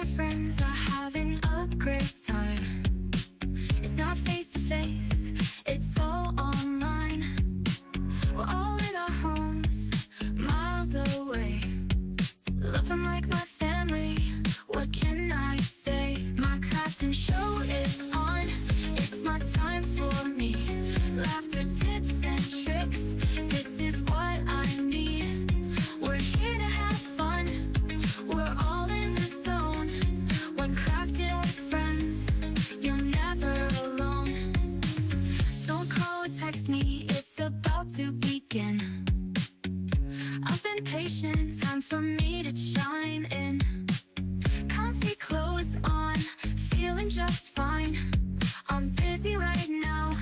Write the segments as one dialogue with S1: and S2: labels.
S1: my friends are having a great time. It's not face to face, it's all online. We're all in our homes, miles away. Love them like my family, what can I say? My crafting show is on, it's my time for me. Laughter, tips and tricks, this is what I need. We're here to have fun, we're all in the zone. When crafting with friends, you're never alone. Don't call or text me, it's about to begin. I've been patient, time for me to chime in. Comfy clothes on, feeling just fine. I'm busy right now,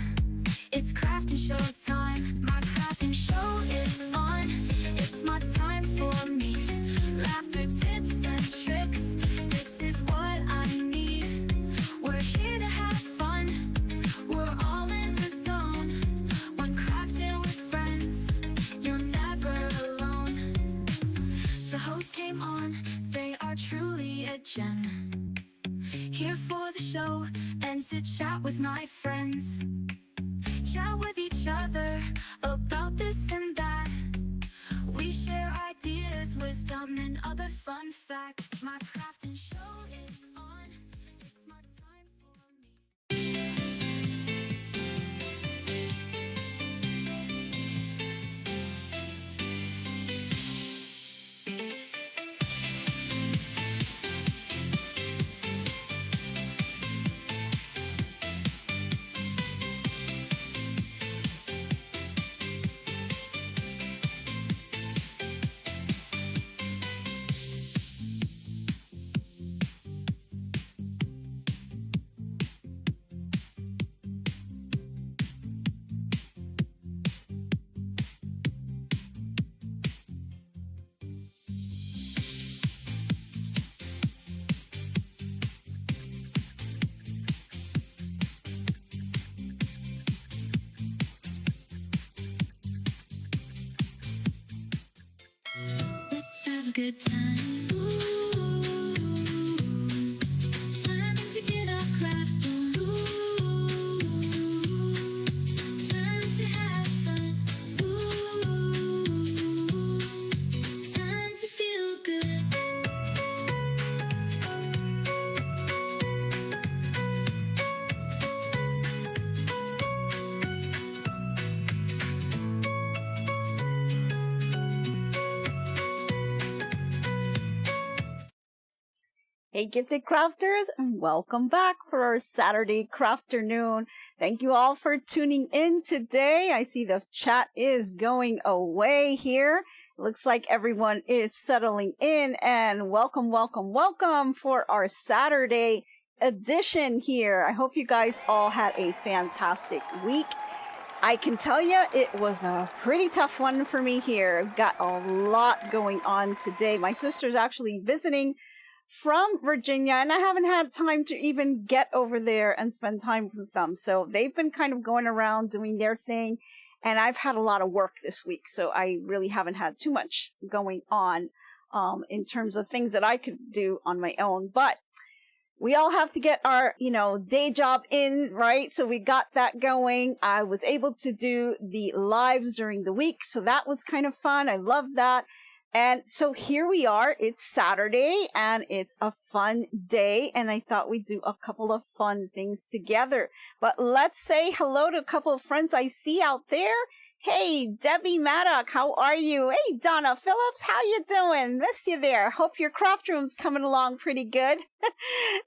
S1: it's crafting show time. My crafting show is on, it's my time for me. Laughter, tips and tricks, this is what I need. We're here to have fun, we're all in the zone. When crafting with friends, you're never alone. The host came on, they are truly a gem. Here for the show and to chat with my friends. Chat with each other about this and that. We share ideas, wisdom and other fun facts. My crafting show is on, it's my time for me. Let's have a good time. Ooh, time to get our craft on. Ooh, time to have fun. Ooh, time to feel good.
S2: Hey gifted crafters, and welcome back for our Saturday CrafterNoon. Thank you all for tuning in today. I see the chat is going away here. It looks like everyone is settling in, and welcome for our Saturday edition here. I hope you guys all had a fantastic week. I can tell you it was a pretty tough one for me here. Got a lot going on today. My sister's actually visiting from Virginia, and I haven't had time to even get over there and spend time with them. So they've been kind of going around doing their thing, and I've had a lot of work this week, so I really haven't had too much going on in terms of things that I could do on my own. But we all have to get our, day job in, right? So we got that going. I was able to do the lives during the week, so that was kind of fun. I love that. And so here we are, it's Saturday and it's a fun day, and I thought we'd do a couple of fun things together. But let's say hello to a couple of friends I see out there. Hey, Debbie Maddock, how are you? Hey, Donna Phillips, how you doing? Miss you there. Hope your craft room's coming along pretty good.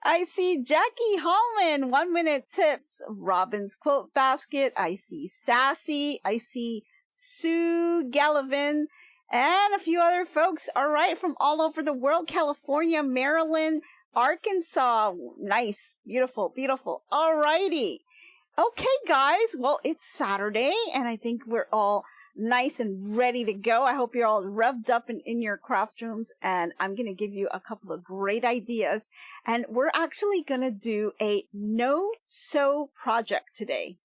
S2: I see Jackie Hallman, 1 minute tips, Robin's Quilt Basket. I see Sassy. I see Sue Gallivan. And a few other folks, all right, from all over the world, California, Maryland, Arkansas. Nice, beautiful, beautiful. All righty. Okay, guys, well, it's Saturday, and I think we're all nice and ready to go. I hope you're all revved up and in your craft rooms, and I'm going to give you a couple of great ideas. And we're actually going to do a no-sew project today.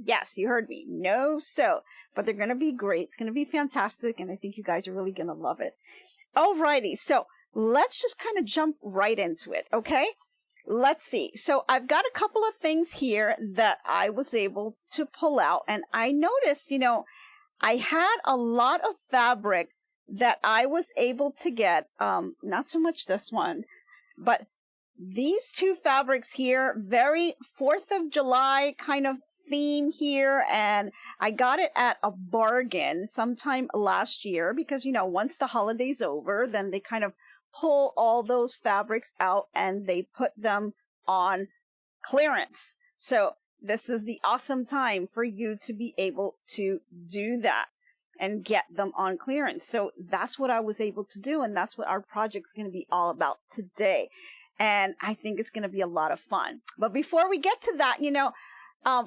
S2: Yes, you heard me. No sew, but they're going to be great. It's going to be fantastic, and I think you guys are really going to love it. Alrighty, so let's just kind of jump right into it, okay? Let's see. So I've got a couple of things here that I was able to pull out, and I noticed, I had a lot of fabric that I was able to get, not so much this one, but these two fabrics here, very 4th of July kind of theme here, and I got it at a bargain sometime last year because, once the holiday's over, then they kind of pull all those fabrics out and they put them on clearance. So this is the awesome time for you to be able to do that and get them on clearance. So that's what I was able to do, and that's what our project's going to be all about today. And I think it's going to be a lot of fun. But before we get to that,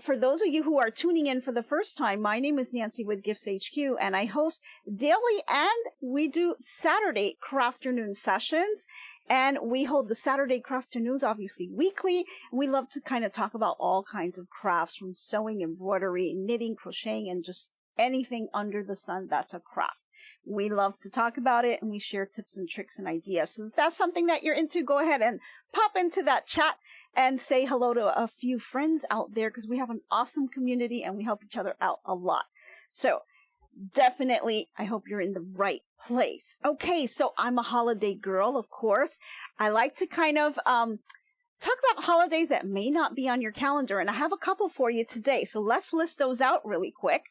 S2: for those of you who are tuning in for the first time, my name is Nancy with GiftsHQ, and I host daily and we do Saturday CrafterNoon sessions. And we hold the Saturday CrafterNoons obviously weekly. We love to kind of talk about all kinds of crafts, from sewing, embroidery, knitting, crocheting, and just anything under the sun that's a craft. We love to talk about it, and we share tips and tricks and ideas. So if that's something that you're into, go ahead and pop into that chat and say hello to a few friends out there, because we have an awesome community and we help each other out a lot. So definitely, I hope you're in the right place. Okay, so I'm a holiday girl, of course. I like to kind of talk about holidays that may not be on your calendar, and I have a couple for you today. So let's list those out really quick.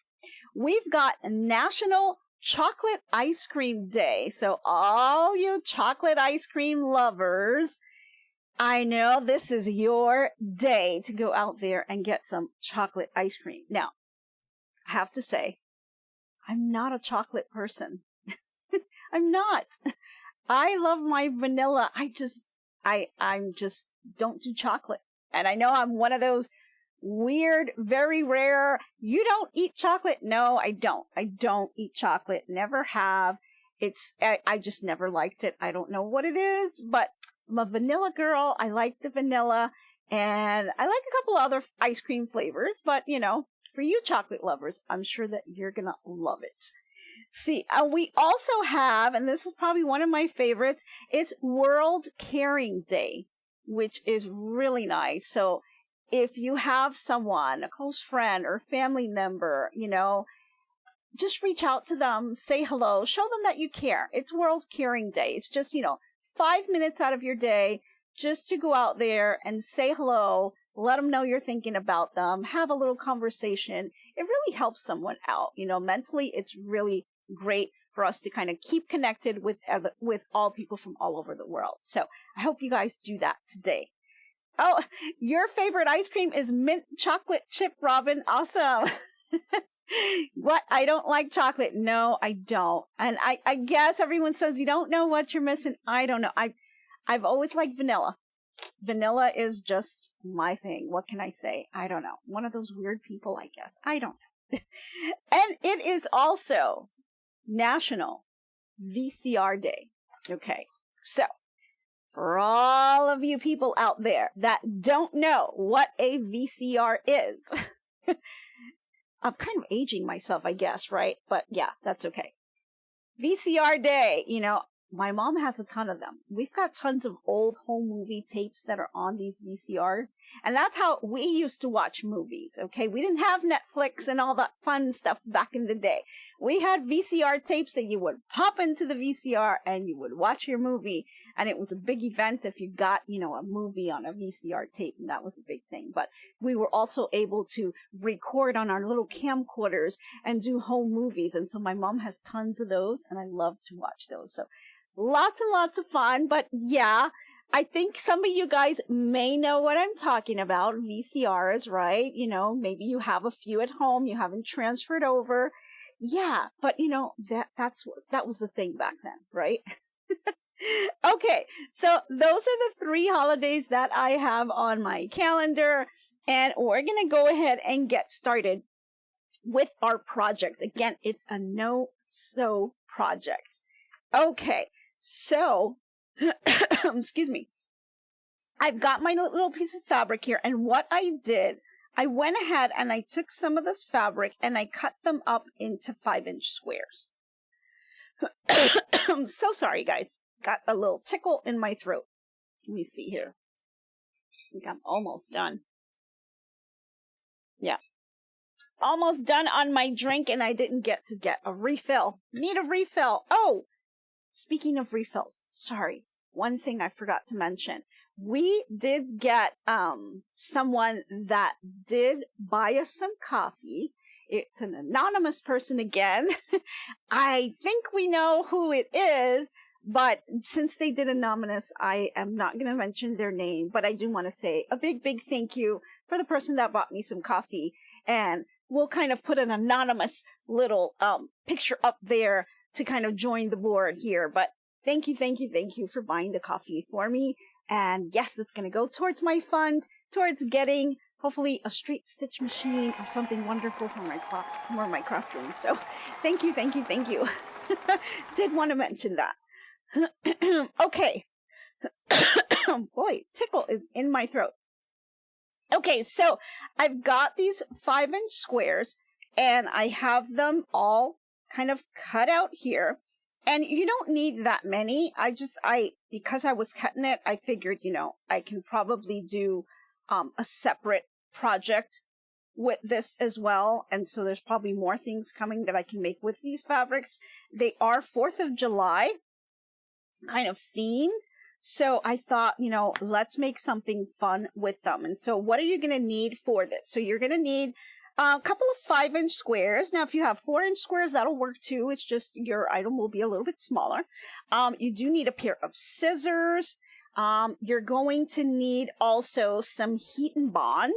S2: We've got National Chocolate Ice Cream Day. So all you chocolate ice cream lovers, I know this is your day to go out there and get some chocolate ice cream. Now, I have to say, I'm not a chocolate person. I'm not. I love my vanilla. I'm just don't do chocolate. And I know I'm one of those weird, very rare, you don't eat chocolate? No, I don't. I don't eat chocolate. Never have. I just never liked it. I don't know what it is, but I'm a vanilla girl. I like the vanilla, and I like a couple other ice cream flavors, but for you chocolate lovers, I'm sure that you're gonna love it. See, we also have, and this is probably one of my favorites, it's World Caring Day, which is really nice. So if you have someone, a close friend or family member, just reach out to them, say hello, show them that you care. It's World Caring Day. It's just, 5 minutes out of your day just to go out there and say hello, let them know you're thinking about them, have a little conversation. It really helps someone out. Mentally, it's really great for us to kind of keep connected with all people from all over the world. So I hope you guys do that today. Oh, your favorite ice cream is mint chocolate chip, Robin. Awesome. What? I don't like chocolate. No, I don't. And I guess everyone says you don't know what you're missing. I don't know. I've always liked vanilla. Vanilla is just my thing. What can I say? I don't know. One of those weird people, I guess. I don't know. And it is also National VCR Day. Okay. So, for all of you people out there that don't know what a VCR is, I'm kind of aging myself, I guess, right? But yeah, that's okay. VCR Day, my mom has a ton of them. We've got tons of old home movie tapes that are on these VCRs. And that's how we used to watch movies, okay? We didn't have Netflix and all that fun stuff back in the day. We had VCR tapes that you would pop into the VCR and you would watch your movie. And it was a big event if you got, a movie on a VCR tape, and that was a big thing. But we were also able to record on our little camcorders and do home movies. And so my mom has tons of those, and I love to watch those. So lots and lots of fun. But yeah, I think some of you guys may know what I'm talking about. VCRs, right? Maybe you have a few at home. You haven't transferred over. Yeah, but that was the thing back then, right? Okay, so those are the 3 holidays that I have on my calendar, and we're going to go ahead and get started with our project. Again, it's a no-sew project. Okay, so, excuse me, I've got my little piece of fabric here, and what I did, I went ahead and I took some of this fabric and I cut them up into 5-inch squares. I'm so sorry, guys. got a little tickle in my throat. Let me see here. I think I'm almost done. Yeah. Almost done on my drink, and I didn't get a refill. Need a refill. Oh, speaking of refills, sorry. One thing I forgot to mention. We did get someone that did buy us some coffee. It's an anonymous person again. I think we know who it is, but since they did anonymous, I am not going to mention their name, but I do want to say a big, big thank you for the person that bought me some coffee. And we'll kind of put an anonymous little picture up there to kind of join the board here. But thank you for buying the coffee for me. And yes, it's going to go towards my fund, towards getting hopefully a straight stitch machine or something wonderful for my craft room. So thank you. Did want to mention that. Okay. Boy, tickle is in my throat. Okay, so I've got these 5-inch squares and I have them all kind of cut out here. And you don't need that many. Because I was cutting it, I figured, I can probably do a separate project with this as well. And so there's probably more things coming that I can make with these fabrics. They are 4th of July kind of themed. So I thought, let's make something fun with them. And so what are you going to need for this? So you're going to need a couple of 5-inch squares. Now, if you have 4-inch squares, that'll work too. It's just your item will be a little bit smaller. You do need a pair of scissors. You're going to need also some heat and bond.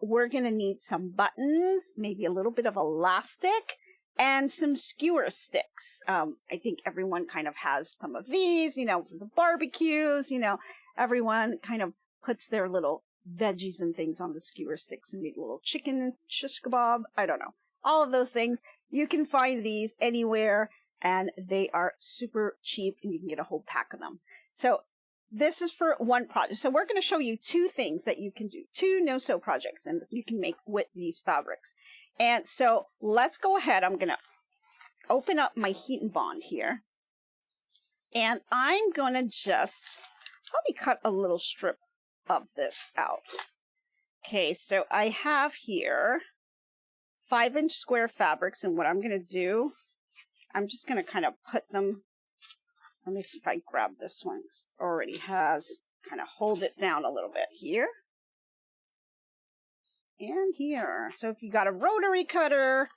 S2: We're going to need some buttons, maybe a little bit of elastic, and some skewer sticks. I think everyone kind of has some of these, for the barbecues, everyone kind of puts their little veggies and things on the skewer sticks and make a little chicken and shish kebab. I don't know. All of those things. You can find these anywhere and they are super cheap and you can get a whole pack of them. So this is for one project. So we're going to show you 2 things that you can do, 2 no-sew projects and you can make with these fabrics. And so let's go ahead. I'm going to open up my heat and bond here. And I'm going to just, let me cut a little strip of this out. Okay, so I have here 5-inch square fabrics, and what I'm going to do, I'm just going to kind of put them, let me see if I grab this one, it already has, kind of hold it down a little bit here. And here. So if you got a rotary cutter,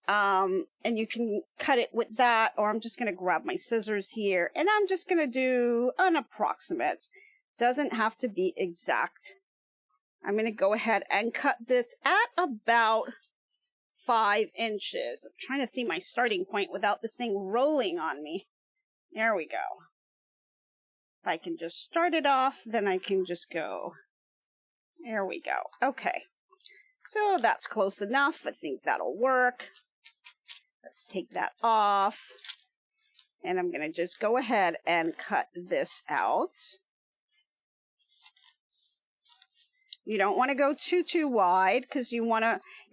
S2: and you can cut it with that, or I'm just going to grab my scissors here, and I'm just going to do an approximate. Doesn't have to be exact. I'm going to go ahead and cut this at about 5 inches. I'm trying to see my starting point without this thing rolling on me. There we go. If I can just start it off, then I can just go. There we go. Okay. So that's close enough. I think that'll work. Let's take that off. And I'm going to just go ahead and cut this out. You don't want to go too wide because you'd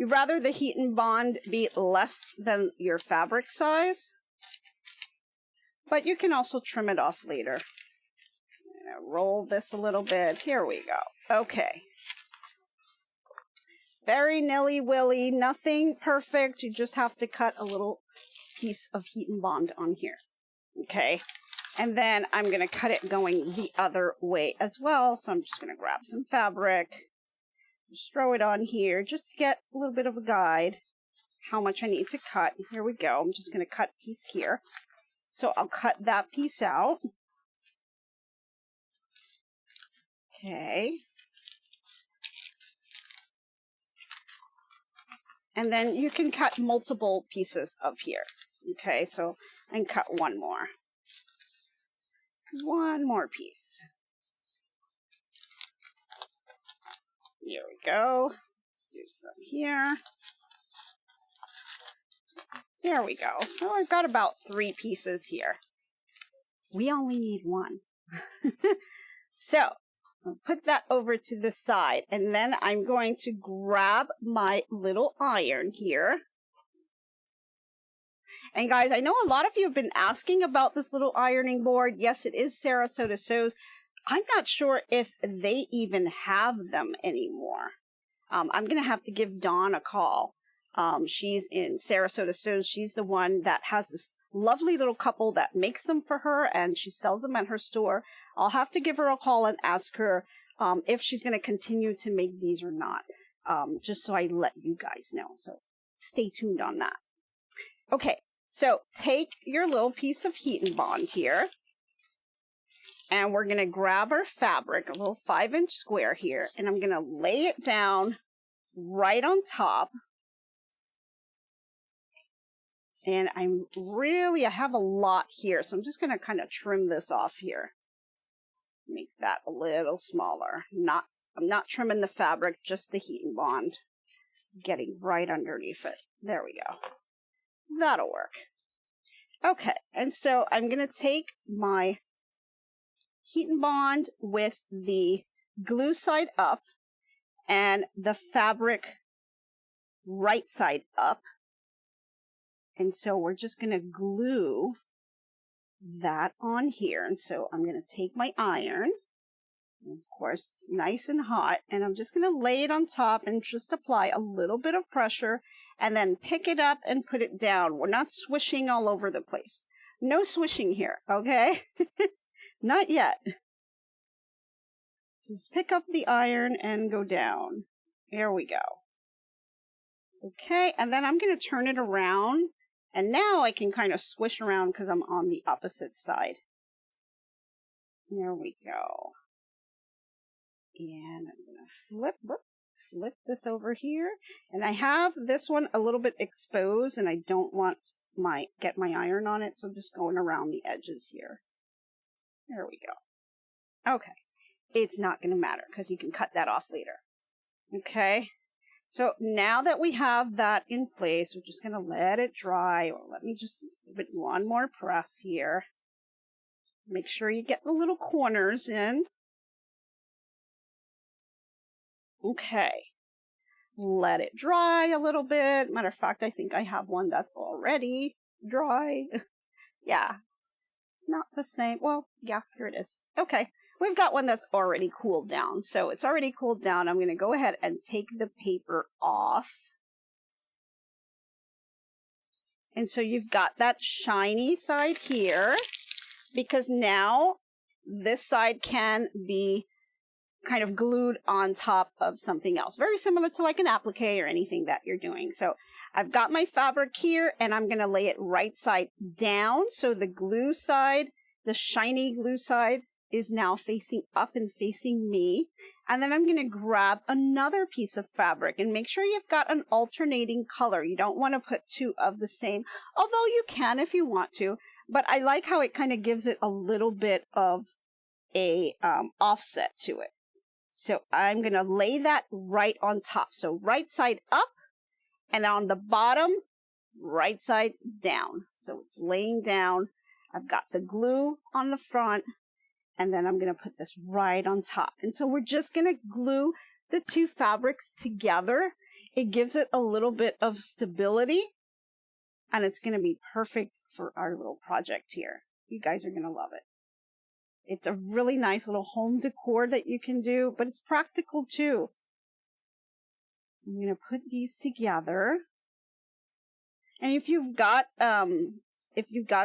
S2: rather the heat and bond be less than your fabric size. But you can also trim it off later. I'm going to roll this a little bit. Here we go. Okay. Very nilly-willy, nothing perfect. You just have to cut a little piece of heat and bond on here. Okay. And then I'm going to cut it going the other way as well. So I'm just going to grab some fabric, just throw it on here, just to get a little bit of a guide how much I need to cut. Here we go. I'm just going to cut a piece here. So I'll cut that piece out. Okay. And then you can cut multiple pieces of here. Okay, so and cut one more. One more piece. Here we go. Let's do some here. There we go. So I've got about 3 pieces here. We only need 1. So I'll put that over to the side, and then I'm going to grab my little iron here. And guys, I know a lot of you have been asking about this little ironing board. Yes, it is Sarasota Sews. I'm not sure if they even have them anymore. I'm going to have to give Dawn a call. She's in Sarasota Sews. She's the one that has this lovely little couple that makes them for her, and she sells them at her store. I'll have to give her a call and ask her if she's going to continue to make these or not, just so I let you guys know. So stay tuned on that. Okay, so take your little piece of heat and bond here, and we're going to grab our fabric, a little 5-inch square here, and I'm going to lay it down right on top. And I have a lot here, so I'm just going to kind of trim this off here. Make that a little smaller. I'm not trimming the fabric, just the heat and bond. Getting right underneath it. There we go. That'll work. Okay, and so I'm going to take my heat and bond with the glue side up and the fabric right side up. And so we're just going to glue that on here. And so I'm going to take my iron. And of course, it's nice and hot. And I'm just going to lay it on top and just apply a little bit of pressure and then pick it up and put it down. We're not swishing all over the place. No swishing here, okay? Not yet. Just pick up the iron and go down. There we go. Okay, and then I'm going to turn it around. And now I can kind of swish around because I'm on the opposite side. There we go. And I'm going to flip this over here. And I have this one a little bit exposed and I don't want get my iron on it. So I'm just going around the edges here. There we go. Okay. It's not going to matter because you can cut that off later. Okay. So now that we have that in place, we're just going to let it dry, or let me just give it one more press here. Make sure you get the little corners in. Okay. Let it dry a little bit. Matter of fact, I think I have one that's already dry. Yeah. It's not the same. Well, yeah, here it is. Okay. We've got one that's already cooled down. So it's already cooled down. I'm going to go ahead and take the paper off. And so you've got that shiny side here, because now this side can be kind of glued on top of something else. Very similar to like an applique or anything that you're doing. So I've got my fabric here and I'm going to lay it right side down. So the glue side, the shiny glue side, is now facing up and facing me. And then I'm going to grab another piece of fabric and make sure you've got an alternating color. You don't want to put two of the same, although you can if you want to. But I like how it kind of gives it a little bit of a offset to it. So I'm going to lay that right on top. So right side up, and on the bottom, right side down. So it's laying down. I've got the glue on the front. And then I'm going to put this right on top. And so we're just going to glue the two fabrics together. It gives it a little bit of stability. And it's going to be perfect for our little project here. You guys are going to love it. It's a really nice little home decor that you can do, but it's practical too. I'm going to put these together. And if you've got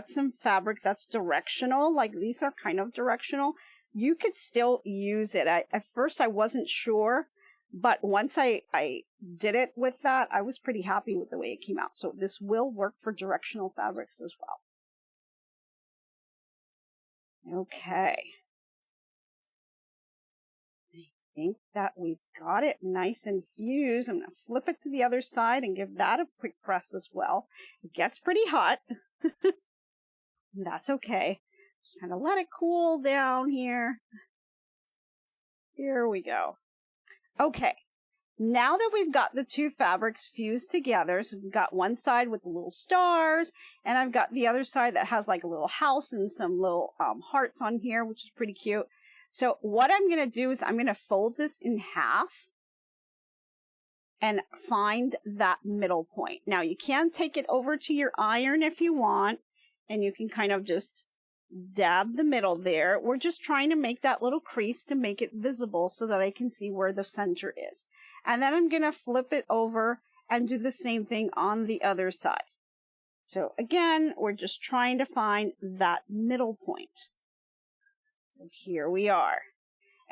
S2: some fabric that's directional, like these are kind of directional, you could still use it. At first I wasn't sure, but once I did it with that, I was pretty happy with the way it came out. So this will work for directional fabrics as well. Okay. I think that we've got it nice and fused. I'm going to flip it to the other side and give that a quick press as well. It gets pretty hot. That's okay. Just kind of let it cool down here. Here we go. Okay. Now that we've got the two fabrics fused together, so we've got one side with little stars, and I've got the other side that has like a little house and some little hearts on here, which is pretty cute. So what I'm going to do is I'm going to fold this in half. and find that middle point. Now you can take it over to your iron if you want, and you can kind of just dab the middle there. We're just trying to make that little crease to make it visible so that I can see where the center is. And then I'm going to flip it over and do the same thing on the other side. So again, we're just trying to find that middle point. So here we are.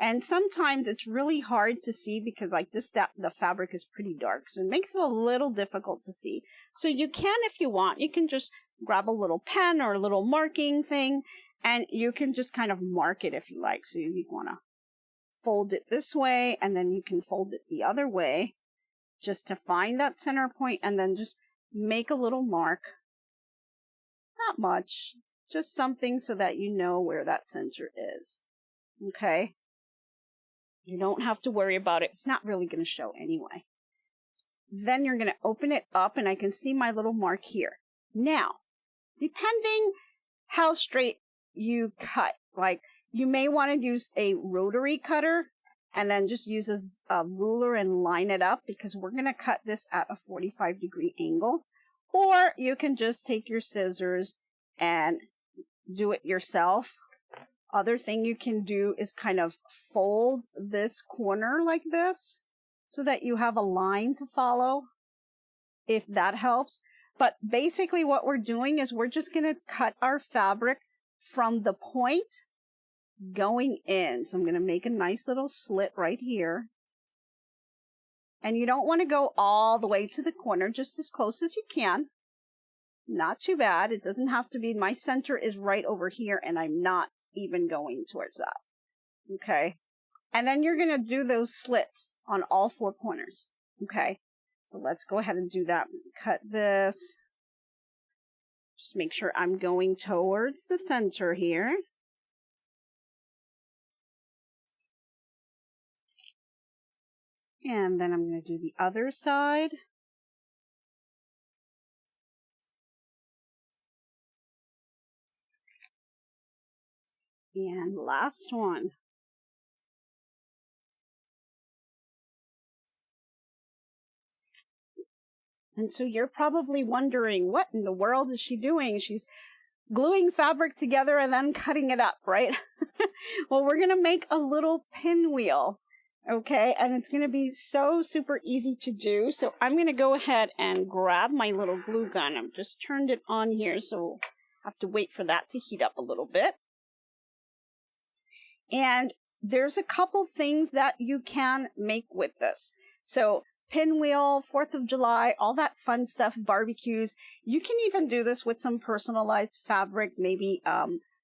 S2: And sometimes it's really hard to see because like the fabric is pretty dark. So it makes it a little difficult to see. So you can, if you want, you can just grab a little pen or a little marking thing and you can just kind of mark it if you like. So you want to fold it this way and then you can fold it the other way just to find that center point and then just make a little mark. Not much, just something so that you know where that center is. Okay? You don't have to worry about it. It's not really going to show anyway. Then you're going to open it up and I can see my little mark here. Now, depending how straight you cut, like you may want to use a rotary cutter and then just use a ruler and line it up because we're going to cut this at a 45-degree angle. Or you can just take your scissors and do it yourself. Other thing you can do is kind of fold this corner like this so that you have a line to follow, if that helps. But basically what we're doing is we're just going to cut our fabric from the point going in. So I'm going to make a nice little slit right here. And you don't want to go all the way to the corner, just as close as you can. Not too bad. It doesn't have to be. My center is right over here and I'm not even going towards that. Okay. And then you're going to do those slits on all four corners. Okay. So let's go ahead and do that. Cut this. Just make sure I'm going towards the center here. And then I'm going to do the other side. And last one. And so you're probably wondering, what in the world is she doing? She's gluing fabric together and then cutting it up, right? Well, we're going to make a little pinwheel, okay? And it's going to be so super easy to do. So I'm going to go ahead and grab my little glue gun. I've just turned it on here, so I have to wait for that to heat up a little bit. And there's a couple things that you can make with this. So pinwheel, 4th of July, all that fun stuff, barbecues. You can even do this with some personalized fabric, maybe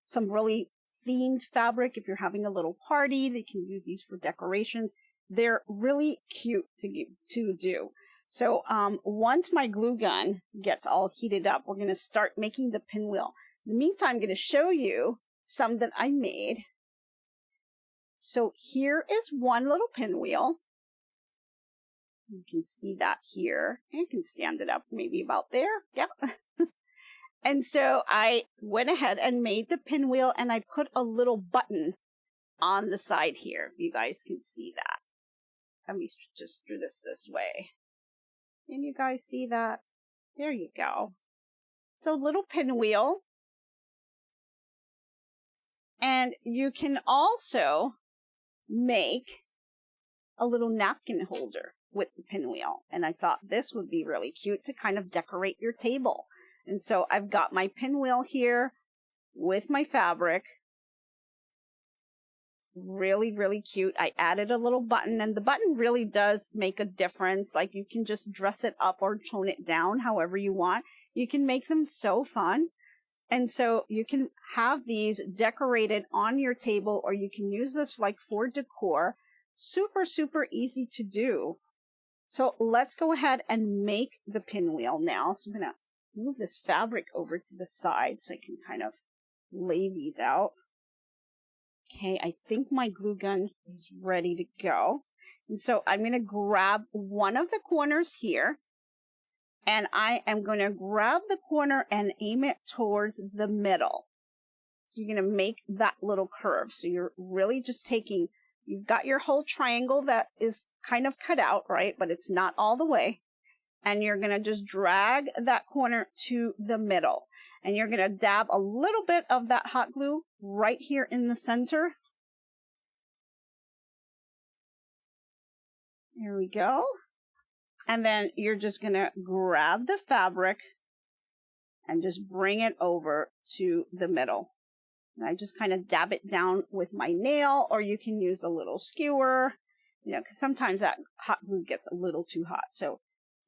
S2: some really themed fabric. If you're having a little party, they can use these for decorations. They're really cute to do. So once my glue gun gets all heated up, we're going to start making the pinwheel. In the meantime, I'm going to show you some that I made. So here is one little pinwheel. You can see that here. I can stand it up maybe about there. Yeah. And so I went ahead and made the pinwheel and I put a little button on the side here. You guys can see that. Let me just do this way. Can you guys see that? There you go. So little pinwheel. And you can also make a little napkin holder with the pinwheel. And I thought this would be really cute to kind of decorate your table. And so I've got my pinwheel here with my fabric. Really, really cute. I added a little button, and the button really does make a difference. Like, you can just dress it up or tone it down however you want. You can make them so fun. And so you can have these decorated on your table, or you can use this like for decor. Super, super easy to do. So let's go ahead and make the pinwheel now. So I'm going to move this fabric over to the side so I can kind of lay these out. Okay, I think my glue gun is ready to go. And so I'm going to grab one of the corners here. And I am going to grab the corner and aim it towards the middle. So you're going to make that little curve. So you're really just taking, you've got your whole triangle that is kind of cut out, right? But it's not all the way. And you're going to just drag that corner to the middle. And you're going to dab a little bit of that hot glue right here in the center. There we go. And then you're just going to grab the fabric and just bring it over to the middle. And I just kind of dab it down with my nail, or you can use a little skewer, because sometimes that hot glue gets a little too hot. So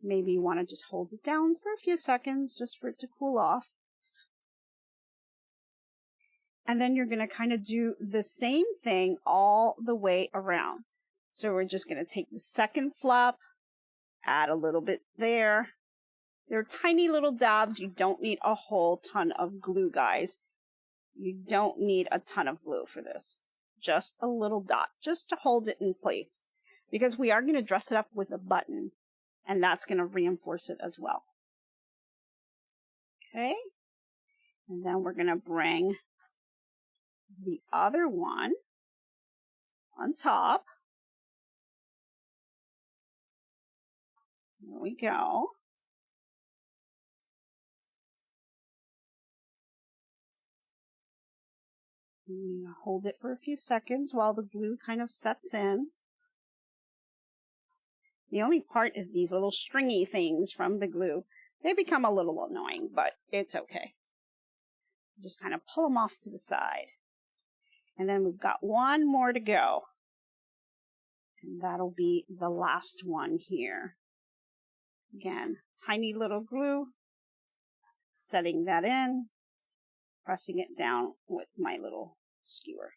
S2: maybe you want to just hold it down for a few seconds just for it to cool off. And then you're going to kind of do the same thing all the way around. So we're just going to take the second flap, add a little bit there. They're tiny little dabs. You don't need a whole ton of glue, guys. You don't need a ton of glue for this. Just a little dot, just to hold it in place. Because we are going to dress it up with a button. And that's going to reinforce it as well. Okay. And then we're going to bring the other one on top. There we go. And hold it for a few seconds while the glue kind of sets in. The only part is these little stringy things from the glue. They become a little annoying, but it's okay. Just kind of pull them off to the side. And then we've got one more to go. And that'll be the last one here. Again, tiny little glue. Setting that in. Pressing it down with my little skewer.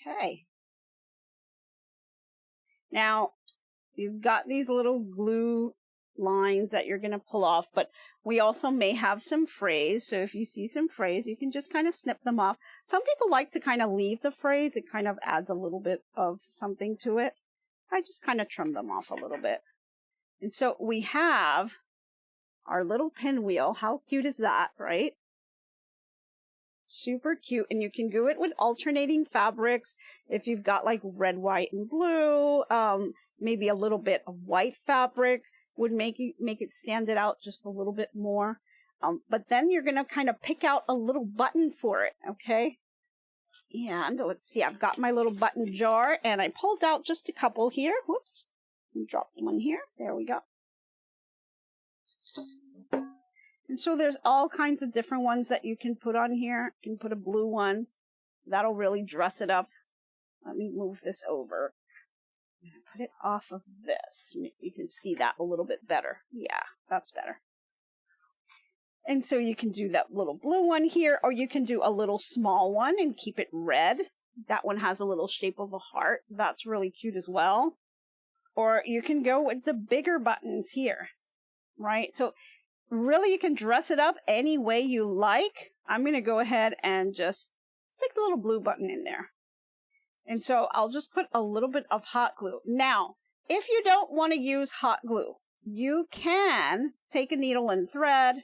S2: Okay. Now, you've got these little glue lines that you're going to pull off, but we also may have some frays. So if you see some frays, you can just kind of snip them off. Some people like to kind of leave the frays. It kind of adds a little bit of something to it. I just kind of trim them off a little bit. And so we have our little pinwheel. How cute is that, right? Super cute. And you can do it with alternating fabrics. If you've got like red, white, and blue, maybe a little bit of white fabric would make it stand it out just a little bit more. But then you're going to kind of pick out a little button for it, okay? And let's see, I've got my little button jar, and I pulled out just a couple here. Whoops. Dropped one here. There we go. And so there's all kinds of different ones that you can put on here. You can put a blue one. That'll really dress it up. Let me move this over. Put it off of this. You can see that a little bit better. Yeah, that's better. And so you can do that little blue one here, or you can do a little small one and keep it red. That one has a little shape of a heart. That's really cute as well. Or you can go with the bigger buttons here, right? So really, you can dress it up any way you like. I'm going to go ahead and just stick the little blue button in there. And so I'll just put a little bit of hot glue. Now, if you don't want to use hot glue, you can take a needle and thread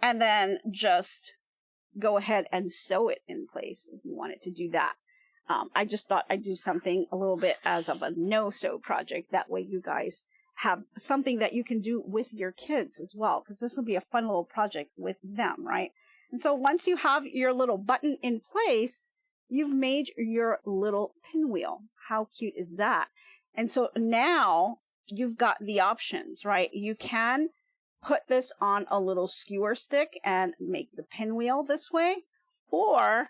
S2: and then just go ahead and sew it in place if you wanted to do that. I just thought I'd do something a little bit as of a no-sew project. That way you guys have something that you can do with your kids as well, because this will be a fun little project with them, right? And so once you have your little button in place, you've made your little pinwheel. How cute is that? And so now you've got the options, right? You can put this on a little skewer stick and make the pinwheel this way. Or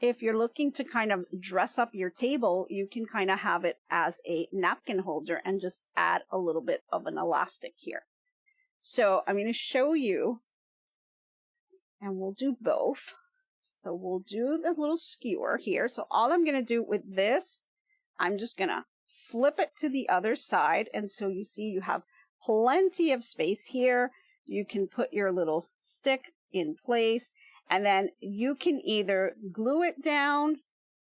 S2: if you're looking to kind of dress up your table, you can kind of have it as a napkin holder and just add a little bit of an elastic here. So I'm going to show you, and we'll do both. So we'll do the little skewer here. So all I'm going to do with this, I'm just going to flip it to the other side. And so you see you have plenty of space here. You can put your little stick in place, and then you can either glue it down.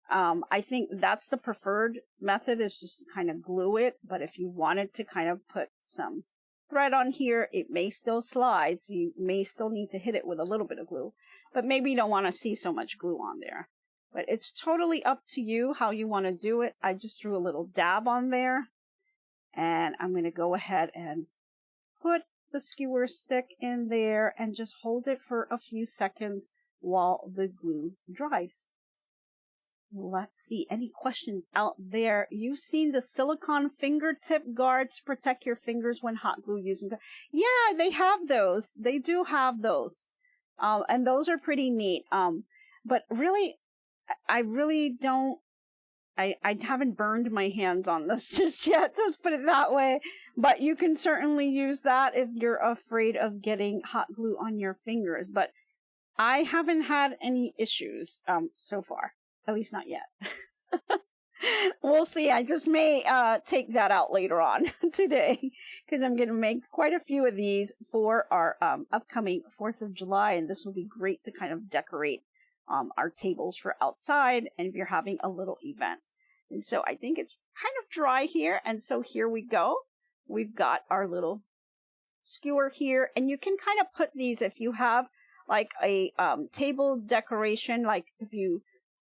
S2: I think that's the preferred method, is just to kind of glue it. But if you wanted to kind of put some thread on here, it may still slide. So you may still need to hit it with a little bit of glue. But maybe you don't want to see so much glue on there. But it's totally up to you how you want to do it. I just threw a little dab on there. And I'm going to go ahead and put the skewer stick in there and just hold it for a few seconds while the glue dries. Let's see, any questions out there? You've seen the silicone fingertip guards to protect your fingers when hot glue using. Yeah, they have those. They do have those. And those are pretty neat. But really, I really don't, I haven't burned my hands on this just yet, let's put it that way. But you can certainly use that if you're afraid of getting hot glue on your fingers. But I haven't had any issues so far. At least not yet. We'll see. I just may take that out later on today because I'm going to make quite a few of these for our upcoming 4th of July. And this will be great to kind of decorate our tables for outside and if you're having a little event. And so I think it's kind of dry here. And so here we go. We've got our little skewer here. And you can kind of put these if you have like a table decoration, like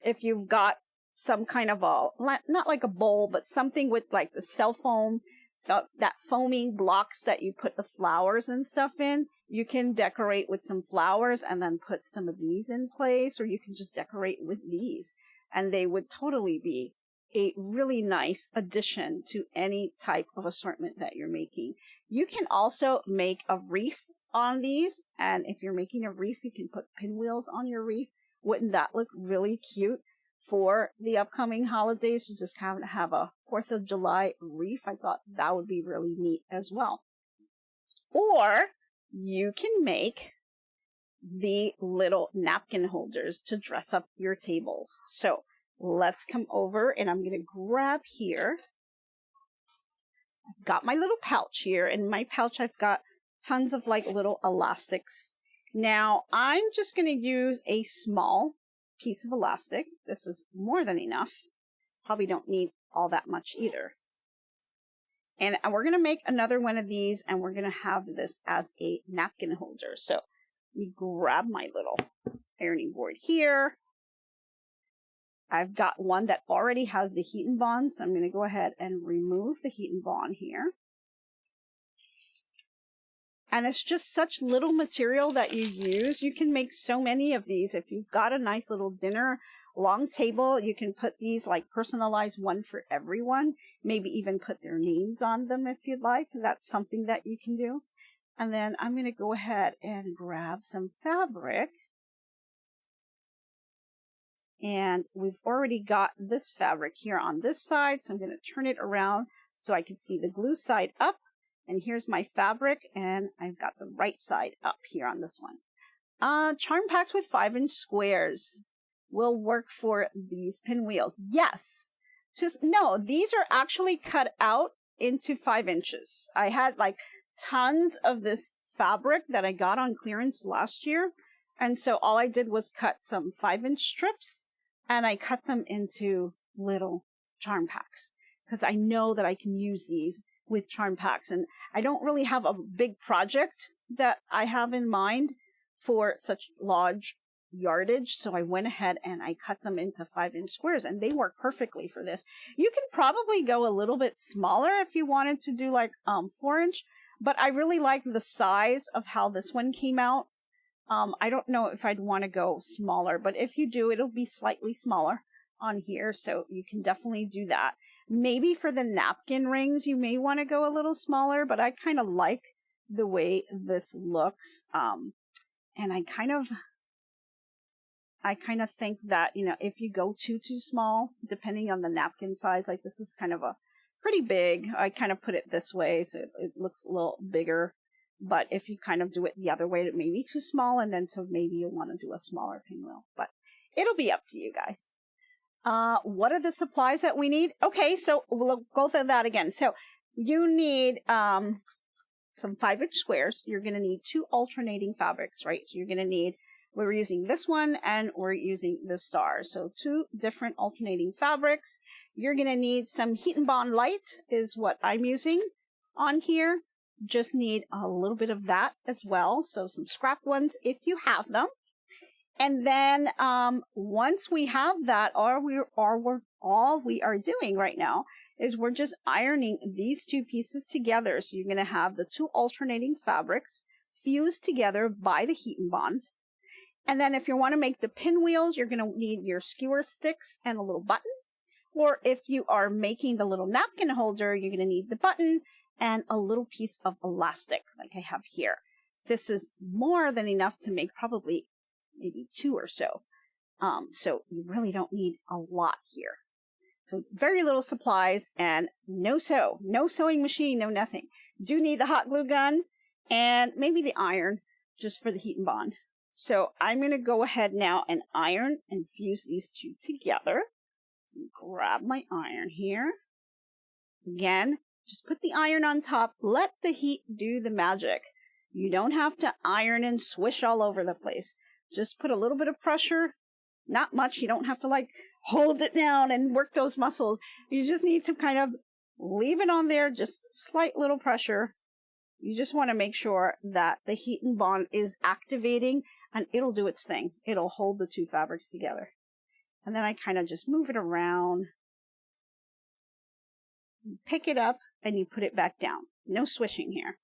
S2: if you've got some kind of a, not like a bowl, but something with like the cell foam, that foaming blocks that you put the flowers and stuff in, you can decorate with some flowers and then put some of these in place, or you can just decorate with these. And they would totally be a really nice addition to any type of assortment that you're making. You can also make a wreath on these. And if you're making a wreath, you can put pinwheels on your wreath. Wouldn't that look really cute for the upcoming holidays? To just kind of have a 4th of July wreath. I thought that would be really neat as well. Or you can make the little napkin holders to dress up your tables. So let's come over and I'm going to grab here. I've got my little pouch here. In my pouch, I've got tons of like little elastics. Now, I'm just going to use a small piece of elastic. This is more than enough. Probably don't need all that much either. And we're going to make another one of these, and we're going to have this as a napkin holder. So, let me grab my little ironing board here. I've got one that already has the heat and bond, so I'm going to go ahead and remove the heat and bond here. And it's just such little material that you use. You can make so many of these. If you've got a nice little dinner, long table, you can put these like personalized one for everyone. Maybe even put their names on them if you'd like. That's something that you can do. And then I'm going to go ahead and grab some fabric. And we've already got this fabric here on this side. So I'm going to turn it around so I can see the glue side up. And here's my fabric, and I've got the right side up here on this one. Charm packs with 5-inch squares will work for these pinwheels. Yes. No, these are actually cut out into 5 inches. I had like tons of this fabric that I got on clearance last year. And so all I did was cut some 5-inch strips, and I cut them into little charm packs because I know that I can use these with charm packs. And I don't really have a big project that I have in mind for such large yardage. So I went ahead and I cut them into 5-inch squares, and they work perfectly for this. You can probably go a little bit smaller if you wanted to do like 4-inch, but I really like the size of how this one came out. I don't know if I'd want to go smaller, but if you do, it'll be slightly smaller on here, so you can definitely do that. Maybe for the napkin rings, you may want to go a little smaller, but I kind of like the way this looks. And I kind of think that, you know, if you go too small, depending on the napkin size, like this is kind of a pretty big. I kind of put it this way, so it looks a little bigger. But if you kind of do it the other way, it may be too small, and then so maybe you'll want to do a smaller pinwheel. But it'll be up to you guys. What are the supplies that we need? Okay, so we'll go through that again. So you need some 5-inch squares. You're going to need 2 alternating fabrics, right? So you're going to need, we're using this one and we're using the stars. So 2 different alternating fabrics. You're going to need some heat and bond light is what I'm using on here. Just need a little bit of that as well. So some scrap ones if you have them. And then once we have that, all we are doing right now is we're just ironing these two pieces together. So you're going to have the two alternating fabrics fused together by the heat and bond. And then if you want to make the pinwheels, you're going to need your skewer sticks and a little button. Or if you are making the little napkin holder, you're going to need the button and a little piece of elastic like I have here. This is more than enough to make probably maybe two or so. So you really don't need a lot here. So very little supplies and no sewing machine, no nothing. Do need the hot glue gun and maybe the iron just for the heat and bond. So I'm going to go ahead now and iron and fuse these two together. So grab my iron here. Again, just put the iron on top. Let the heat do the magic. You don't have to iron and swish all over the place. Just put a little bit of pressure. Not much. You don't have to like hold it down and work those muscles. You just need to kind of leave it on there. Just slight little pressure. You just want to make sure that the heat and bond is activating and it'll do its thing. It'll hold the two fabrics together. And then I kind of just move it around. You pick it up and you put it back down. No swishing here.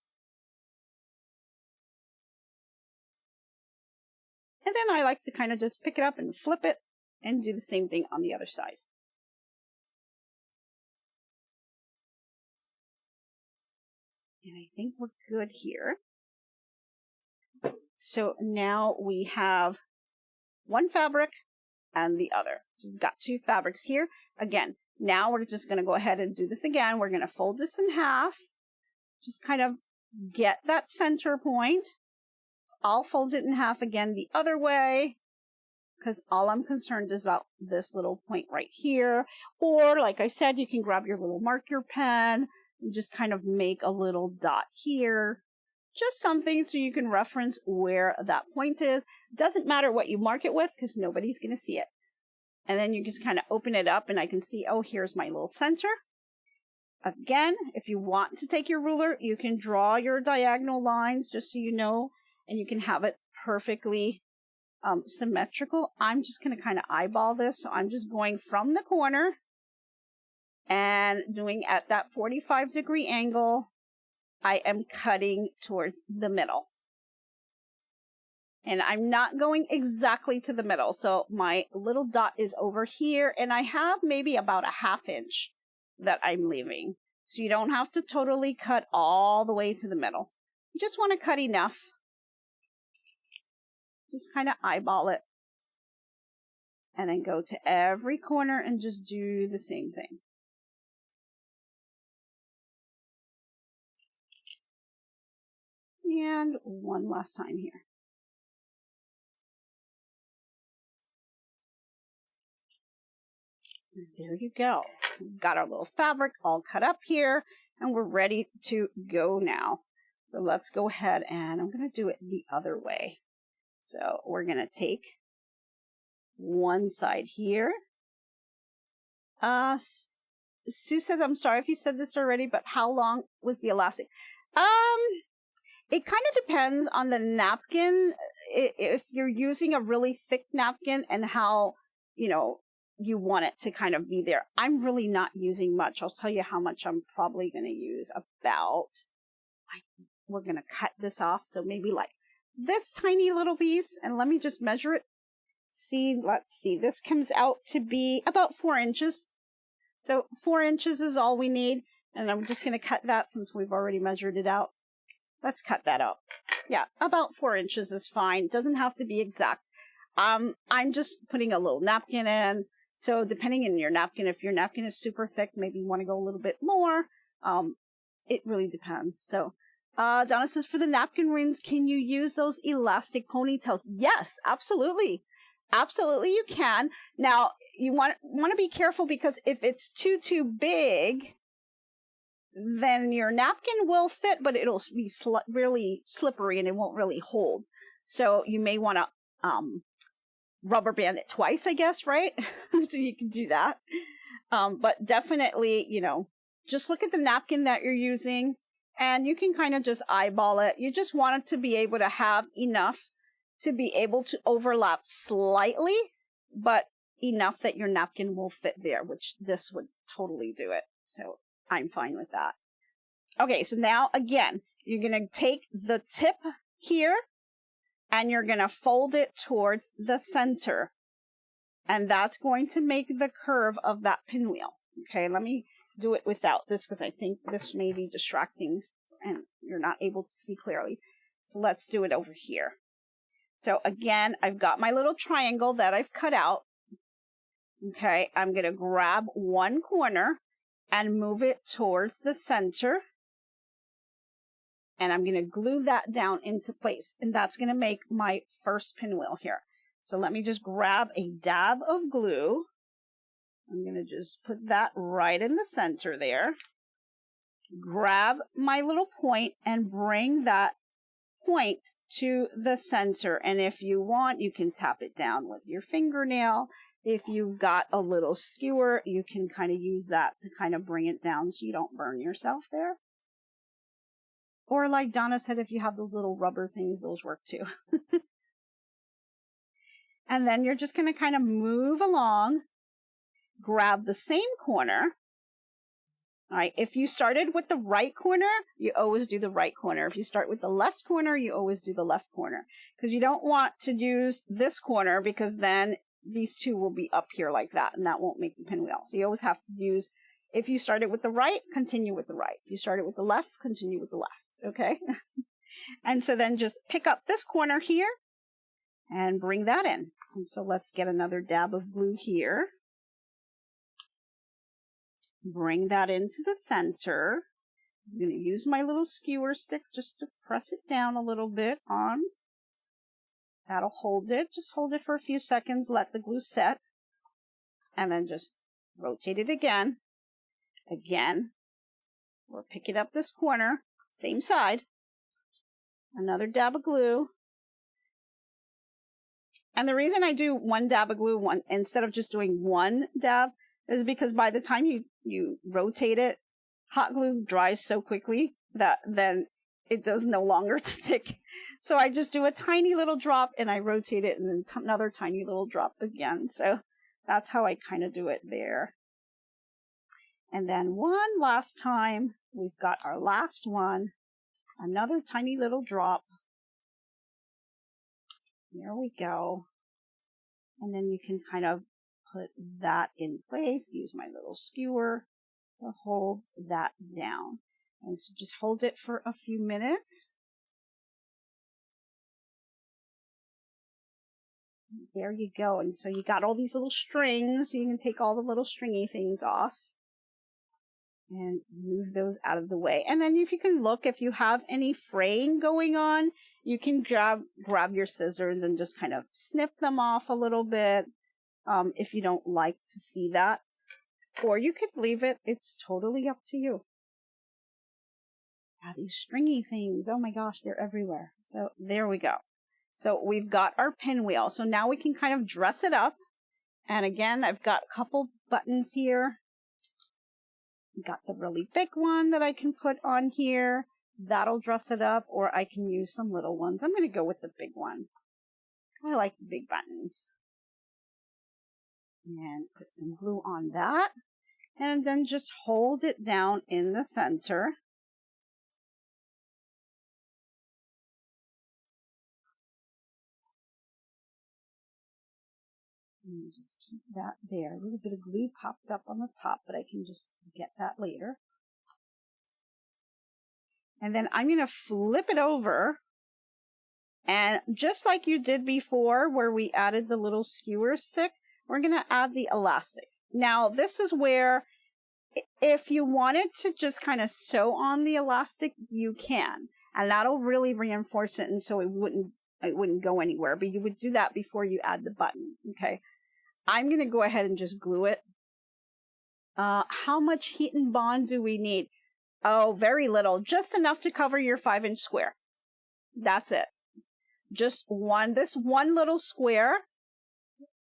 S2: And then I like to kind of just pick it up and flip it and do the same thing on the other side. And I think we're good here. So now we have one fabric and the other. So we've got two fabrics here. Again, now we're just going to go ahead and do this again. We're going to fold this in half. Just kind of get that center point. I'll fold it in half again the other way because all I'm concerned is about this little point right here. Or like I said, you can grab your little marker pen and just kind of make a little dot here. Just something so you can reference where that point is. Doesn't matter what you mark it with because nobody's going to see it. And then you just kind of open it up and I can see, oh, here's my little center. Again, if you want to take your ruler, you can draw your diagonal lines just so you know, and you can have it perfectly symmetrical. I'm just going to kind of eyeball this. So I'm just going from the corner and doing at that 45-degree angle. I am cutting towards the middle. And I'm not going exactly to the middle. So my little dot is over here and I have maybe about a 1/2 inch that I'm leaving. So you don't have to totally cut all the way to the middle. You just want to cut enough. Just kind of eyeball it. And then go to every corner and just do the same thing. And one last time here. And there you go. So we've got our little fabric all cut up here and we're ready to go now. So let's go ahead and I'm going to do it the other way. So we're going to take one side here. Sue says, I'm sorry if you said this already, but how long was the elastic? It kind of depends on the napkin. If you're using a really thick napkin and how, you want it to kind of be there. I'm really not using much. I'll tell you how much I'm probably going to use. We're going to cut this off. So maybe like this tiny little piece. And let me just measure it. Let's see. This comes out to be about 4 inches. So 4 inches is all we need. And I'm just going to cut that since we've already measured it out. Let's cut that out. Yeah, about 4 inches is fine. It doesn't have to be exact. I'm just putting a little napkin in. So depending on your napkin, if your napkin is super thick, maybe you want to go a little bit more. It really depends. So Donna says, for the napkin rings, can you use those elastic ponytails? Yes, absolutely. Absolutely you can. Now, you want to be careful because if it's too big, then your napkin will fit, but it'll be really slippery and it won't really hold. So you may want to rubber band it twice, I guess, right? So you can do that. But definitely, just look at the napkin that you're using and you can kind of just eyeball it. You just want it to be able to have enough to be able to overlap slightly, but enough that your napkin will fit there, which this would totally do it. So I'm fine with that. Okay, so now again, you're going to take the tip here and you're going to fold it towards the center. And that's going to make the curve of that pinwheel. Okay, let me do it without this because I think this may be distracting and you're not able to see clearly. So let's do it over here. So again, I've got my little triangle that I've cut out. Okay, I'm going to grab one corner and move it towards the center. And I'm going to glue that down into place. And that's going to make my first pinwheel here. So let me just grab a dab of glue. I'm going to just put that right in the center there. Grab my little point and bring that point to the center. And if you want, you can tap it down with your fingernail. If you've got a little skewer, you can kind of use that to kind of bring it down so you don't burn yourself there. Or like Donna said, if you have those little rubber things, those work too. And then you're just going to kind of move along, grab the same corner. All right, if you started with the right corner, you always do the right corner. If you start with the left corner, you always do the left corner. Because you don't want to use this corner because then these two will be up here like that, and that won't make the pinwheel. So you always have to use, if you started with the right, continue with the right. If you started with the left, continue with the left, okay? And so then just pick up this corner here and bring that in. And so let's get another dab of glue here. Bring that into the center. I'm going to use my little skewer stick just to press it down a little bit on. That'll hold it. Just hold it for a few seconds. Let the glue set. And then just rotate it again. Again. We're picking up this corner. Same side. Another dab of glue. And the reason I do one dab of glue instead of just doing one dab is because by the time you rotate it, hot glue dries so quickly that then it does no longer stick. So I just do a tiny little drop and I rotate it and then another tiny little drop again. So that's how I kind of do it there. And then one last time, we've got our last one, another tiny little drop. There we go. And then you can kind of put that in place. Use my little skewer to hold that down. And so just hold it for a few minutes. There you go. And so you got all these little strings. You can take all the little stringy things off and move those out of the way. And then if you can look, if you have any fraying going on, you can grab your scissors and just kind of snip them off a little bit if you don't like to see that. Or you could leave it. It's totally up to you. Ah, these stringy things. Oh my gosh, they're everywhere. So there we go. So we've got our pinwheel. So now we can kind of dress it up. And again, I've got a couple buttons here. Got the really big one that I can put on here. That'll dress it up. Or I can use some little ones. I'm going to go with the big one. I like the big buttons. And put some glue on that. And then just hold it down in the center. And just keep that there. A little bit of glue popped up on the top, but I can just get that later. And then I'm going to flip it over. And just like you did before where we added the little skewer stick, we're going to add the elastic. Now, this is where if you wanted to just kind of sew on the elastic, you can. And that'll really reinforce it and so it wouldn't go anywhere. But you would do that before you add the button, okay? I'm going to go ahead and just glue it. How much heat and bond do we need? Oh, very little. Just enough to cover your 5-inch square. That's it. Just this one little square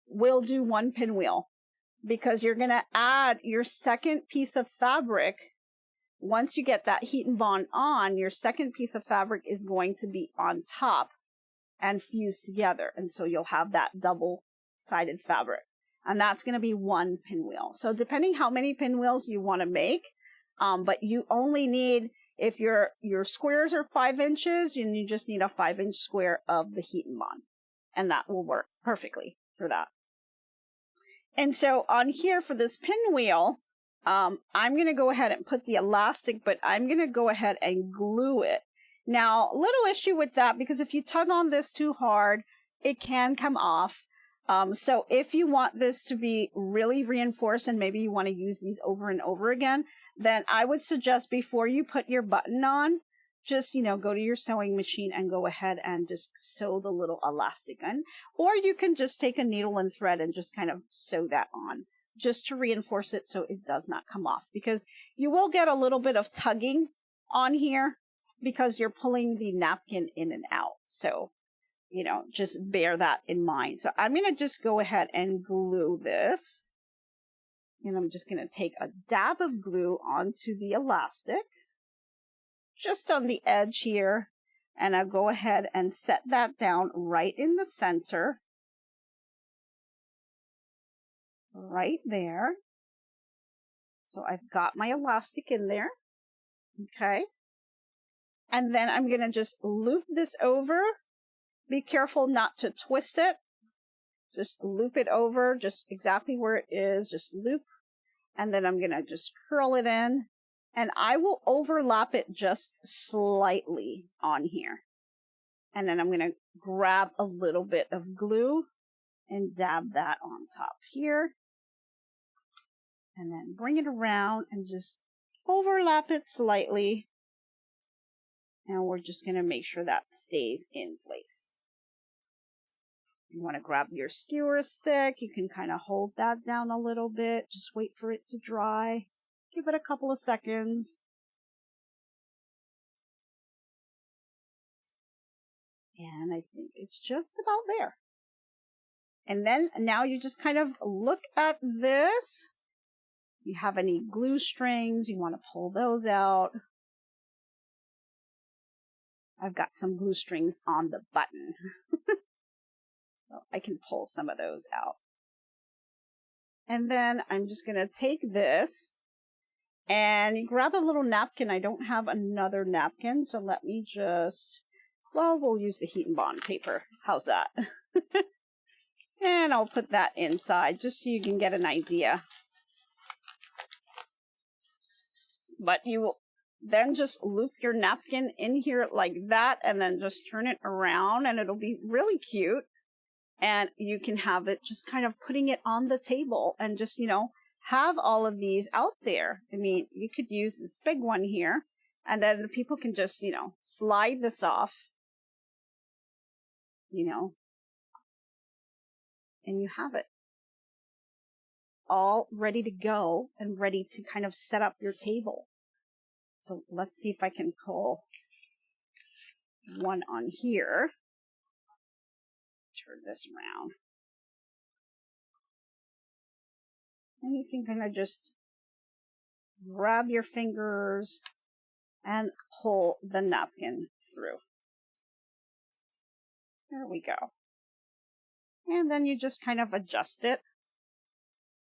S2: will do one pinwheel. Because you're going to add your second piece of fabric. Once you get that heat and bond on, your second piece of fabric is going to be on top and fuse together. And so you'll have that double-sided fabric. And that's going to be one pinwheel. So depending how many pinwheels you want to make, but you only need, if your squares are 5 inches, you just need a 5-inch square of the heat and bond. And that will work perfectly for that. And so on here for this pinwheel, I'm going to go ahead and put the elastic, but I'm going to go ahead and glue it. Now, a little issue with that, because if you tug on this too hard, it can come off. So if you want this to be really reinforced and maybe you want to use these over and over again, then I would suggest before you put your button on, just, go to your sewing machine and go ahead and just sew the little elastic on. Or you can just take a needle and thread and just kind of sew that on, just to reinforce it so it does not come off. Because you will get a little bit of tugging on here because you're pulling the napkin in and out. So just bear that in mind. So I'm going to just go ahead and glue this. And I'm just going to take a dab of glue onto the elastic, just on the edge here. And I'll go ahead and set that down right in the center. Right there. So I've got my elastic in there. Okay. And then I'm going to just loop this over. Be careful not to twist it. Just loop it over, just exactly where it is. Just loop. And then I'm going to just curl it in. And I will overlap it just slightly on here. And then I'm going to grab a little bit of glue and dab that on top here. And then bring it around and just overlap it slightly. And we're just going to make sure that stays in place. You want to grab your skewer stick. You can kind of hold that down a little bit. Just wait for it to dry. Give it a couple of seconds. And I think it's just about there. And then now you just kind of look at this. If you have any glue strings, you want to pull those out. I've got some glue strings on the button. So I can pull some of those out. And then I'm just going to take this and grab a little napkin. I don't have another napkin, so let me just, we'll use the heat and bond paper. How's that? And I'll put that inside just so you can get an idea. But you will then just loop your napkin in here like that and then just turn it around and it'll be really cute. And you can have it just kind of putting it on the table and just, have all of these out there. I mean, you could use this big one here and then the people can just, slide this off, and you have it all ready to go and ready to kind of set up your table. So let's see if I can pull one on here. Turn this around. And you can kind of just grab your fingers and pull the napkin through. There we go. And then you just kind of adjust it.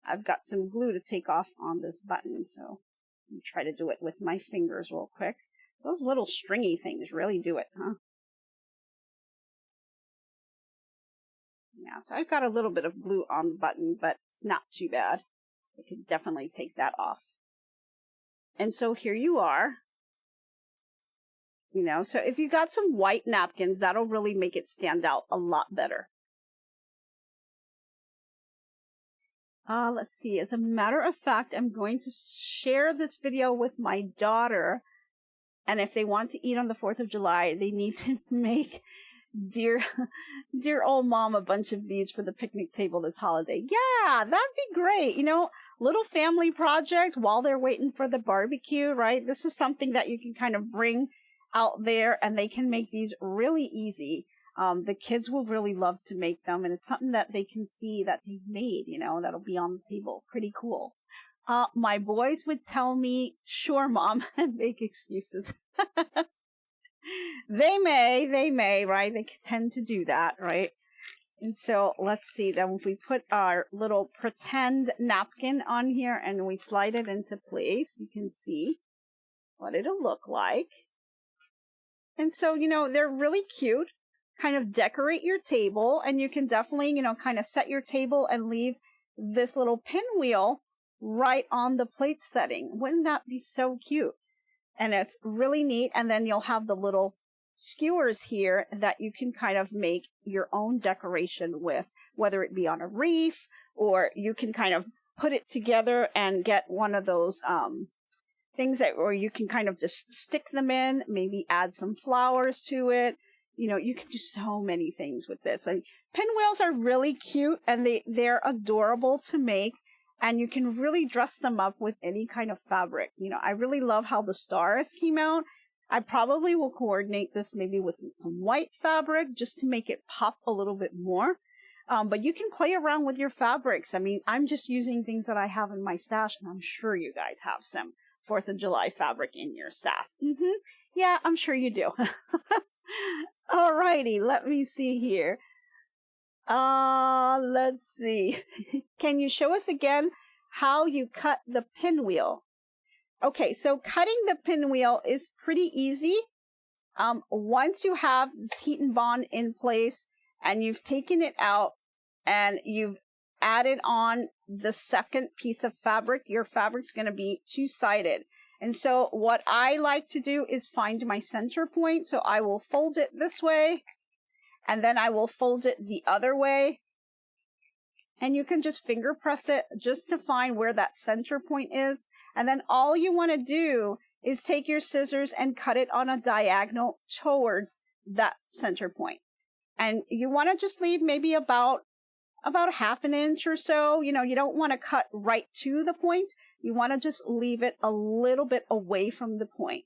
S2: I've got some glue to take off on this button, so let me try to do it with my fingers real quick. Those little stringy things really do it, huh? Yeah, so I've got a little bit of glue on the button, but it's not too bad. I could definitely take that off. And so here you are. So if you got some white napkins, that'll really make it stand out a lot better. Let's see. As a matter of fact, I'm going to share this video with my daughter. And if they want to eat on the 4th of July, they need to make dear old mom a bunch of these for the picnic table this holiday. Yeah, that'd be great. Little family project while they're waiting for the barbecue, right? This is something that you can kind of bring out there and they can make these really easy. The kids will really love to make them, and it's something that they can see that they've made, that'll be on the table. Pretty cool. My boys would tell me, sure, Mom, and make excuses. They may, right? They tend to do that, right? And so let's see, then if we put our little pretend napkin on here and we slide it into place, you can see what it'll look like. And so, you know, they're really cute. Kind of decorate your table, and you can definitely, you know, kind of set your table and leave this little pinwheel right on the plate setting. Wouldn't that be so cute? And it's really neat. And then you'll have the little skewers here that you can kind of make your own decoration with, whether it be on a wreath, or you can kind of put it together and get one of those things that, or you can kind of just stick them in, maybe add some flowers to it. You know, you can do so many things with this. And pinwheels are really cute, and they're adorable to make, and you can really dress them up with any kind of fabric. You know, I really love how the stars came out. I probably will coordinate this maybe with some white fabric just to make it pop a little bit more. But you can play around with your fabrics. I mean, I'm just using things that I have in my stash, and I'm sure you guys have some 4th of July fabric in your stash. Yeah, I'm sure you do. Alrighty, let me see here. Let's see. Can you show us again how you cut the pinwheel? Okay, so cutting the pinwheel is pretty easy. Once you have this heat and bond in place and you've taken it out and you've added on the second piece of fabric, your fabric's going to be two-sided. And so what I like to do is find my center point. So I will fold it this way, and then I will fold it the other way. And you can just finger press it just to find where that center point is. And then all you want to do is take your scissors and cut it on a diagonal towards that center point. And you want to just leave maybe about ½ an inch or so. You know, you don't want to cut right to the point. You want to just leave it a little bit away from the point.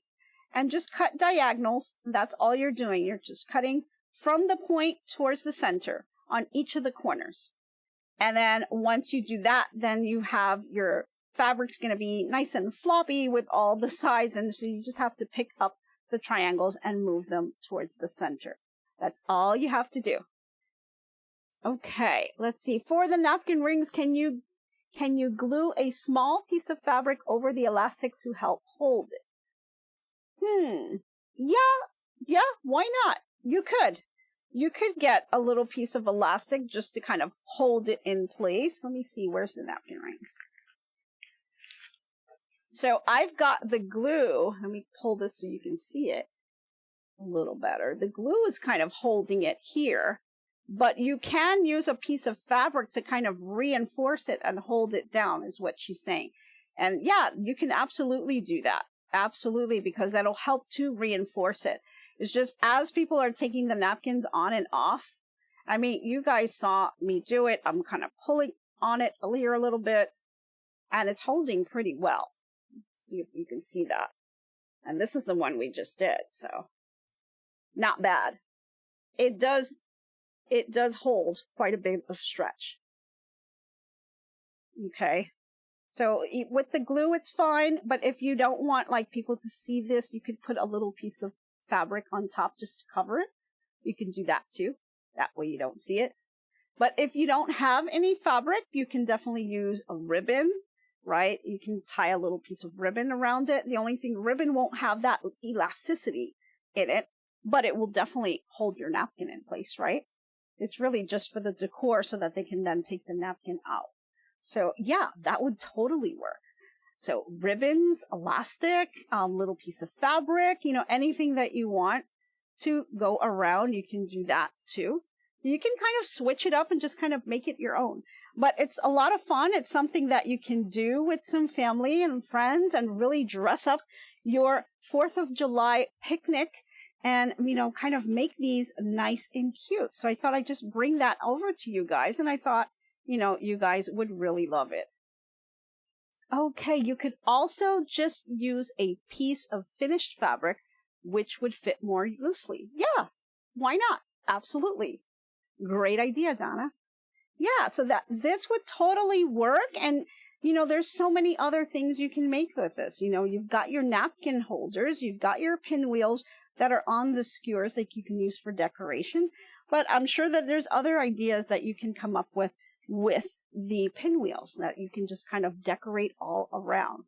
S2: And just cut diagonals. That's all you're doing. You're just cutting from the point towards the center on each of the corners. And then once you do that, then you have your fabric's going to be nice and floppy with all the sides. And so you just have to pick up the triangles and move them towards the center. That's all you have to do. Okay, let's see. For the napkin rings, can you glue a small piece of fabric over the elastic to help hold it? Yeah, why not? You could get a little piece of elastic just to kind of hold it in place. Let me see, where's the napkin rings? So I've got the glue. Let me pull this so you can see it a little better. The glue is kind of holding it here, but you can use a piece of fabric to kind of reinforce it and hold it down, is what she's saying. And yeah, you can absolutely do that. Absolutely, because that'll help to reinforce it. It's just as people are taking the napkins on and off, I mean, you guys saw me do it. I'm kind of pulling on it here a little bit, and it's holding pretty well. Let's see if you can see that. And this is the one we just did, so not bad. It does hold quite a bit of stretch. Okay. So with the glue, it's fine. But if you don't want like people to see this, you could put a little piece of fabric on top just to cover it. You can do that too. That way you don't see it. But if you don't have any fabric, you can definitely use a ribbon, right? You can tie a little piece of ribbon around it. The only thing, ribbon won't have that elasticity in it, but it will definitely hold your napkin in place, right? It's really just for the decor so that they can then take the napkin out. So yeah, that would totally work. So ribbons, elastic, little piece of fabric, you know, anything that you want to go around, you can do that too. You can kind of switch it up and just kind of make it your own. But it's a lot of fun. It's something that you can do with some family and friends and really dress up your 4th of July picnic and, you know, kind of make these nice and cute. So I thought I'd just bring that over to you guys. And I thought, you know, you guys would really love it. Okay, you could also just use a piece of finished fabric, which would fit more loosely. Yeah, why not? Absolutely. Great idea, Donna. Yeah, so that this would totally work. And You know, there's so many other things you can make with this. You know, you've got your napkin holders, you've got your pinwheels that are on the skewers that you can use for decoration. But I'm sure that there's other ideas that you can come up with the pinwheels that you can just kind of decorate all around.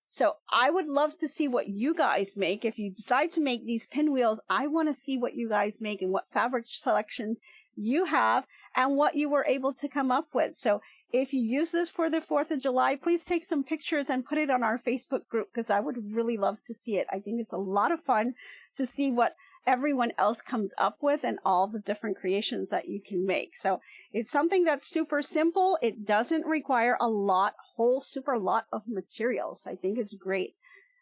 S2: So I would love to see what you guys make. If you decide to make these pinwheels, I want to see what you guys make and what fabric selections you have and what you were able to come up with. So if you use this for the 4th of July, please take some pictures and put it on our Facebook group because I would really love to see it. I think it's a lot of fun to see what everyone else comes up with and all the different creations that you can make. So it's something that's super simple. It doesn't require a super lot of materials. I think it's great.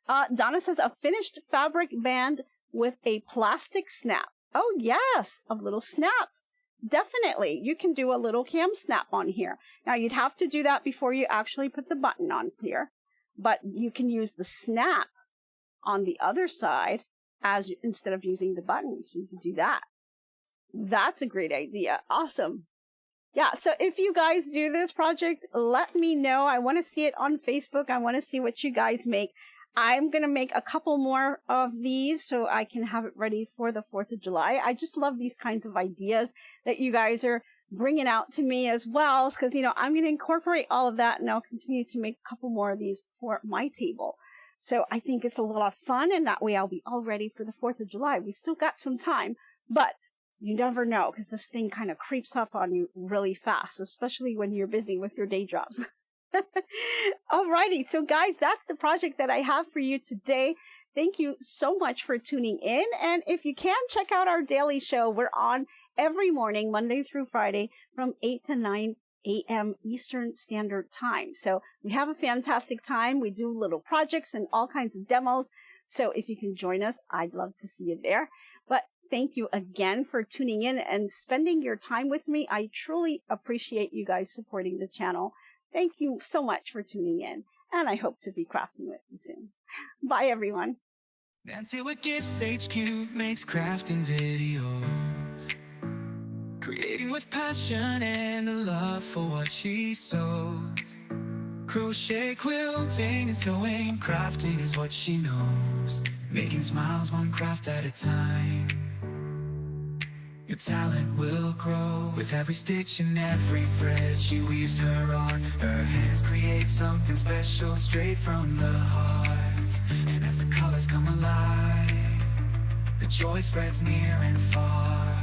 S2: Donna says a finished fabric band with a plastic snap. Oh yes, a little snap. Definitely, you can do a little cam snap on here. Now, you'd have to do that before you actually put the button on here, but you can use the snap on the other side instead of using the buttons. You can do that. That's a great idea. Awesome. Yeah, so if you guys do this project, let me know. I want to see it on Facebook. I want to see what you guys make. I'm going to make a couple more of these so I can have it ready for the 4th of July. I just love these kinds of ideas that you guys are bringing out to me as well, because, you know, I'm going to incorporate all of that and I'll continue to make a couple more of these for my table. So I think it's a lot of fun, and that way I'll be all ready for the 4th of July. We still got some time, but you never know because this thing kind of creeps up on you really fast, especially when you're busy with your day jobs. Alrighty, so guys, that's the project that I have for you today. Thank you so much for tuning in. And if you can, check out our daily show. We're on every morning, Monday through Friday, from 8 to 9 a.m. Eastern Standard Time. So we have a fantastic time. We do little projects and all kinds of demos. So if you can join us, I'd love to see you there. But thank you again for tuning in and spending your time with me. I truly appreciate you guys supporting the channel. Thank you so much for tuning in, and I hope to be crafting with you soon. Bye, everyone.
S3: Nancy with GiftsHQ makes crafting videos, creating with passion and a love for what she sews. Crochet, quilting, and sewing, crafting is what she knows. Making smiles one craft at a time. Your talent will grow with every stitch and every thread she weaves her art. Her hands create something special straight from the heart. And as the colors come alive, the joy spreads near and far.